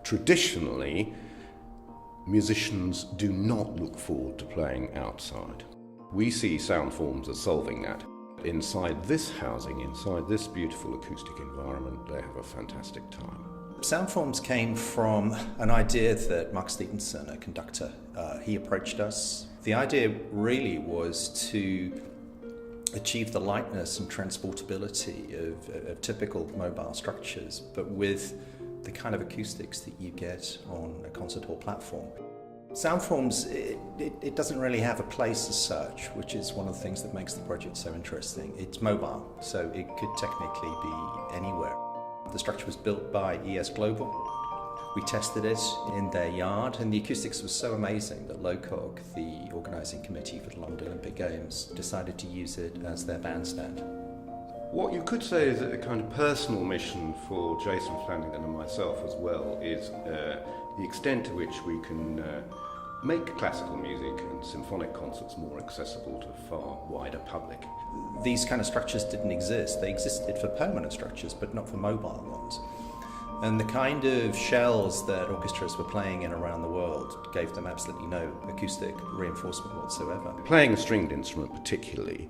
traditionally, musicians do not look forward to playing outside. We see Soundforms as solving that. Inside this housing, inside this beautiful acoustic environment, they have a fantastic time. Soundforms came from an idea that Mark Stevenson, a conductor, he approached us. The idea really was to achieve the lightness and transportability of typical mobile structures, but with the kind of acoustics that you get on a concert hall platform. Soundforms, it doesn't really have a place as such, which is one of the things that makes the project so interesting. It's mobile, so it could technically be anywhere. The structure was built by ES Global. We tested it in their yard, and the acoustics was so amazing that LOCOG, the organising committee for the London Olympic Games, decided to use it as their bandstand. What you could say is that a kind of personal mission for Jason Flanagan and myself as well is the extent to which we can make classical music and symphonic concerts more accessible to a far wider public. These kind of structures didn't exist. They existed for permanent structures, but not for mobile ones. And the kind of shells that orchestras were playing in around the world gave them absolutely no acoustic reinforcement whatsoever. Playing a stringed instrument particularly,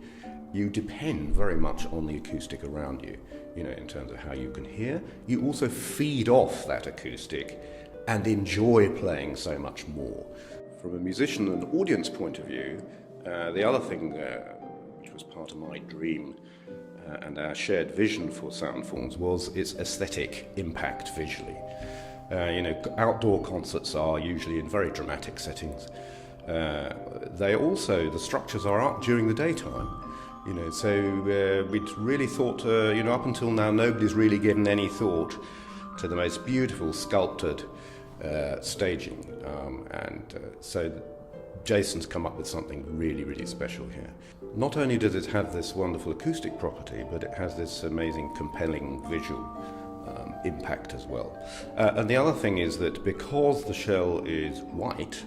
you depend very much on the acoustic around you, in terms of how you can hear. You also feed off that acoustic and enjoy playing so much more. From a musician and audience point of view, the other thing which was part of my dream and our shared vision for Soundforms was its aesthetic impact visually. Outdoor concerts are usually in very dramatic settings. The structures are up during the daytime. So we'd really thought, up until now, nobody's really given any thought to the most beautiful sculpted staging, so Jason's come up with something really, really special here. Not only does it have this wonderful acoustic property, but it has this amazing, compelling visual impact as well. And the other thing is that because the shell is white,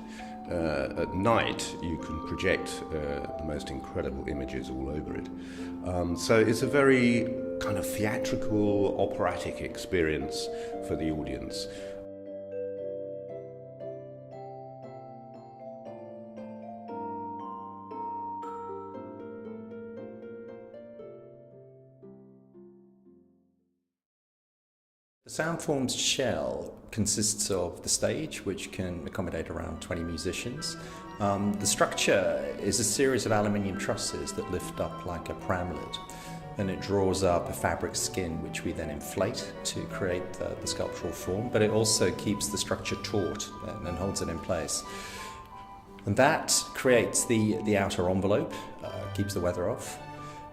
at night you can project the most incredible images all over it. So it's a very kind of theatrical, operatic experience for the audience. The Soundforms shell consists of the stage, which can accommodate around 20 musicians. The structure is a series of aluminium trusses that lift up like a pram lid, and it draws up a fabric skin which we then inflate to create the sculptural form, but it also keeps the structure taut and holds it in place. And that creates the outer envelope, keeps the weather off.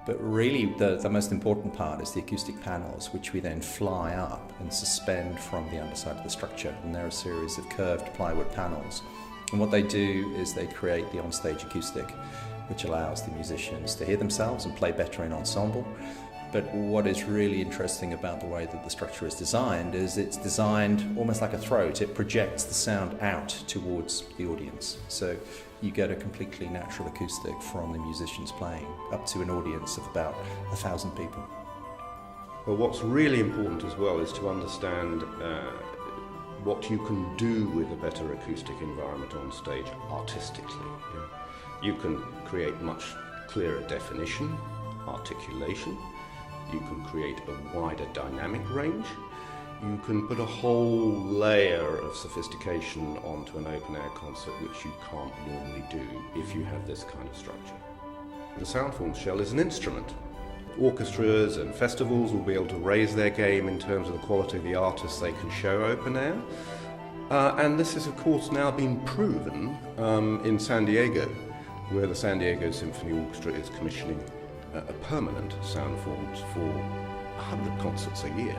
But really the most important part is the acoustic panels, which we then fly up and suspend from the underside of the structure. And they're a series of curved plywood panels. And what they do is they create the onstage acoustic, which allows the musicians to hear themselves and play better in ensemble. But what is really interesting about the way that the structure is designed is it's designed almost like a throat. It projects the sound out towards the audience. So you get a completely natural acoustic from the musicians playing up to an audience of about 1,000 people. Well, what's really important as well is to understand what you can do with a better acoustic environment on stage artistically. You can create much clearer definition, articulation. You can create a wider dynamic range. You can put a whole layer of sophistication onto an open-air concert which you can't normally do if you have this kind of structure. The Soundforms shell is an instrument. Orchestras and festivals will be able to raise their game in terms of the quality of the artists they can show open air. And this is, of course, now been proven in San Diego, where the San Diego Symphony Orchestra is commissioning a permanent Soundforms for 100 concerts a year.